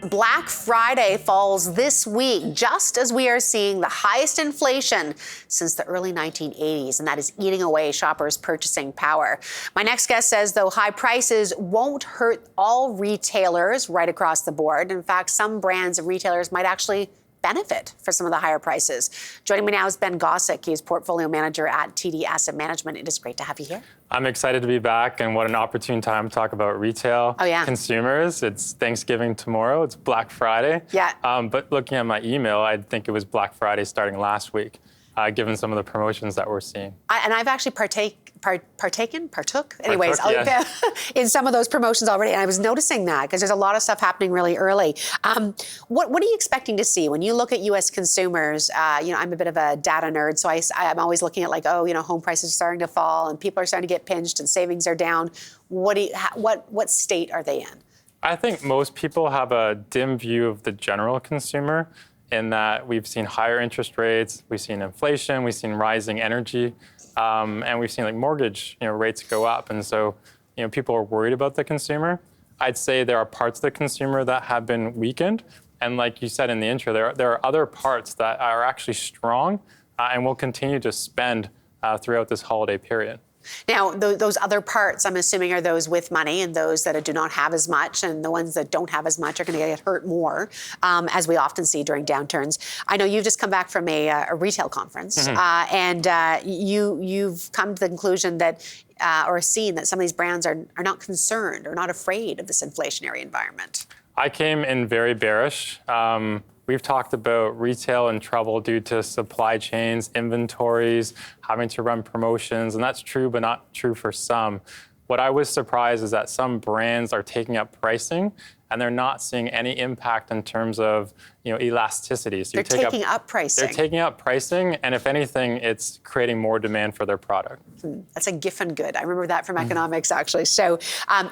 Black Friday falls this week, just as we are seeing the highest inflation since the early 1980s, and that is eating away shoppers' purchasing power. My next guest says, though, high prices won't hurt all retailers right across the board. In fact, some brands and retailers might actually benefit for some of the higher prices. Joining me now is Ben Gossack. He's portfolio manager at TD Asset Management. It is great to have you here. I'm excited to be back, and what an opportune time to talk about retail consumers. It's Thanksgiving tomorrow. It's Black Friday. Yeah. But looking at my email, I think it was Black Friday starting last week, given some of the promotions that we're seeing. And I've actually partook in some of those promotions already. And I was noticing that because there's a lot of stuff happening really early. What are you expecting to see when you look at U.S. consumers? I'm a bit of a data nerd, so I'm always looking at home prices are starting to fall and people are starting to get pinched and savings are down. What state are they in? I think most people have a dim view of the general consumer in that we've seen higher interest rates, we've seen inflation, we've seen rising energy. And we've seen mortgage rates go up. And so people are worried about the consumer. I'd say there are parts of the consumer that have been weakened. And like you said in the intro, there are other parts that are actually strong and will continue to spend throughout this holiday period. Now, those other parts, I'm assuming, are those with money and those that do not have as much, and the ones that don't have as much are going to get hurt more, as we often see during downturns. I know you've just come back from a retail conference, and you've come to the conclusion that, or seen that some of these brands are not concerned or not afraid of this inflationary environment. I came in very bearish. We've talked about retail in trouble due to supply chains, inventories, having to run promotions, and that's true, but not true for some. What I was surprised is that some brands are taking up pricing and they're not seeing any impact in terms of elasticity. So they're taking up pricing. They're taking up pricing, and if anything, it's creating more demand for their product. That's a giffen good. I remember that from economics, actually. So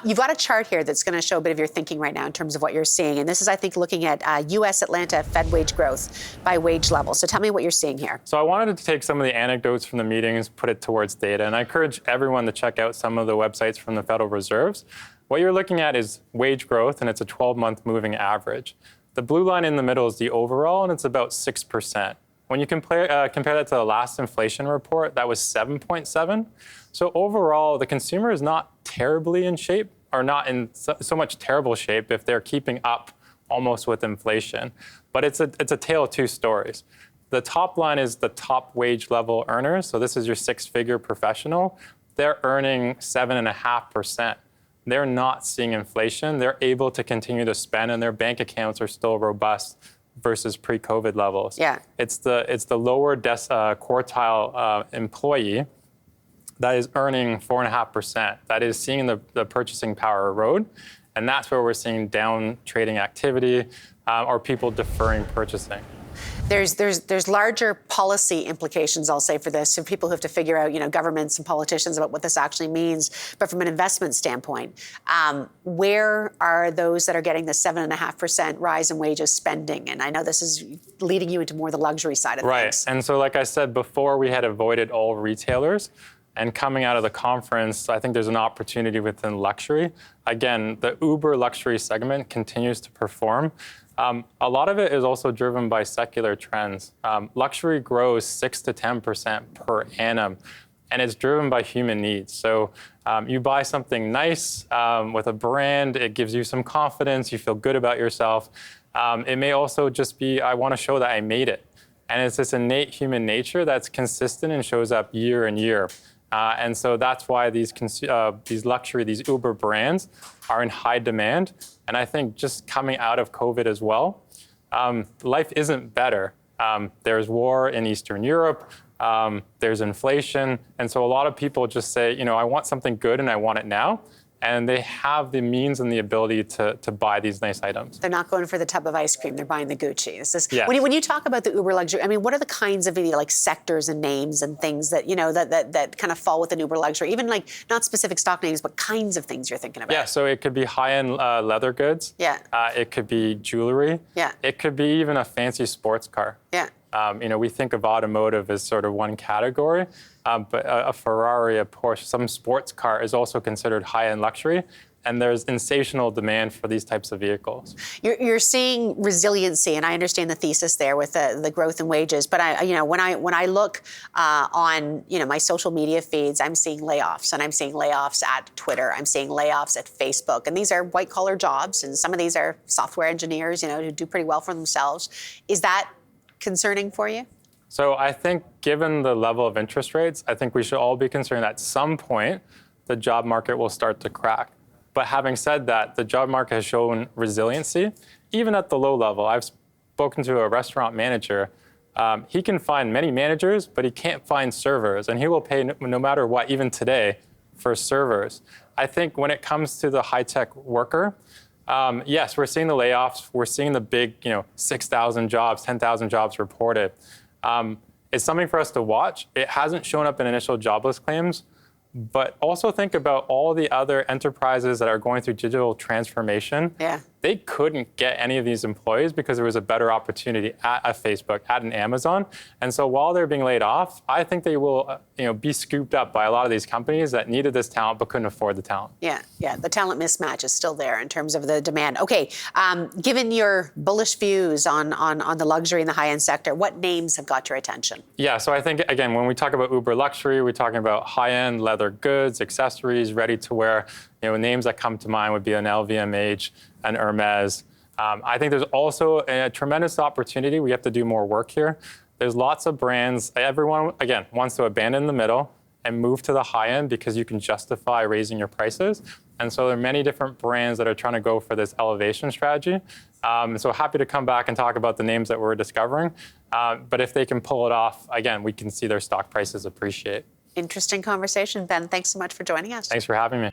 you've got a chart here that's going to show a bit of your thinking right now in terms of what you're seeing. And this is, I think, looking at U.S. Atlanta Fed wage growth by wage level. So tell me what you're seeing here. So I wanted to take some of the anecdotes from the meetings, put it towards data. And I encourage everyone to check out some of the websites from the Federal Reserves. What you're looking at is wage growth, and it's a 12-month moving average. The blue line in the middle is the overall, and it's about 6%. When you compare that to the last inflation report, that was 7.7. So overall, the consumer is not terribly in shape, or not in so much terrible shape if they're keeping up almost with inflation. But it's a tale of two stories. The top line is the top wage level earners. So this is your six-figure professional. They're earning 7.5%. They're not seeing inflation. They're able to continue to spend, and their bank accounts are still robust versus pre-COVID levels. Yeah. It's the lower quartile employee that is earning 4.5%. That is seeing the purchasing power erode, and that's where we're seeing down trading activity or people deferring purchasing. There's larger policy implications, I'll say, for this. So people who have to figure out, governments and politicians about what this actually means. But from an investment standpoint, where are those that are getting the 7.5% rise in wages spending? And I know this is leading you into more the luxury side of things. Right. And so, like I said before, we had avoided all retailers. And coming out of the conference, I think there's an opportunity within luxury. Again, the uber luxury segment continues to perform. A lot of it is also driven by secular trends. Luxury grows 6 to 10% per annum, and it's driven by human needs. So you buy something nice with a brand, it gives you some confidence, you feel good about yourself. It may also just be, I want to show that I made it. And it's this innate human nature that's consistent and shows up year in year. And so that's why these luxury, these Uber brands are in high demand. And I think just coming out of COVID as well, life isn't better. There's war in Eastern Europe, there's inflation. And so a lot of people just say, I want something good and I want it now. And they have the means and the ability to buy these nice items. They're not going for the tub of ice cream. They're buying the Gucci. Yes. When you talk about the Uber luxury, I mean, what are the kinds of sectors and names and things that, that kind of fall within Uber luxury? Even not specific stock names, but kinds of things you're thinking about. Yeah, so it could be high-end leather goods. Yeah. It could be jewelry. Yeah. It could be even a fancy sports car. Yeah. We think of automotive as sort of one category, but a Ferrari, a Porsche, some sports car is also considered high-end luxury. and there's insatiable demand for these types of vehicles. You're seeing resiliency, and I understand the thesis there with the growth in wages. But when I look on my social media feeds, I'm seeing layoffs, and I'm seeing layoffs at Twitter. I'm seeing layoffs at Facebook, and these are white collar jobs, and some of these are software engineers, who do pretty well for themselves. Is that concerning for you? So I think, given the level of interest rates, I think we should all be concerned at some point the job market will start to crack. But having said that, the job market has shown resiliency, even at the low level. I've spoken to a restaurant manager. He can find many managers, but he can't find servers, and he will pay no matter what, even today, for servers. I think when it comes to the high-tech worker, yes, we're seeing the layoffs. We're seeing the big, 6,000 jobs, 10,000 jobs reported. It's something for us to watch. It hasn't shown up in initial jobless claims, but also think about all the other enterprises that are going through digital transformation. Yeah. They couldn't get any of these employees because there was a better opportunity at a Facebook, at an Amazon. And so while they're being laid off, I think they will be scooped up by a lot of these companies that needed this talent but couldn't afford the talent. Yeah. The talent mismatch is still there in terms of the demand. Okay, given your bullish views on the luxury and the high-end sector, what names have got your attention? Yeah, so I think, again, when we talk about uber luxury, we're talking about high-end leather goods, accessories, ready-to-wear. Names that come to mind would be an LVMH, an Hermes. I think there's also a tremendous opportunity. We have to do more work here. There's lots of brands. Everyone, again, wants to abandon the middle and move to the high end because you can justify raising your prices. And so there are many different brands that are trying to go for this elevation strategy. So happy to come back and talk about the names that we're discovering. But if they can pull it off, again, we can see their stock prices appreciate. Interesting conversation, Ben. Thanks so much for joining us. Thanks for having me.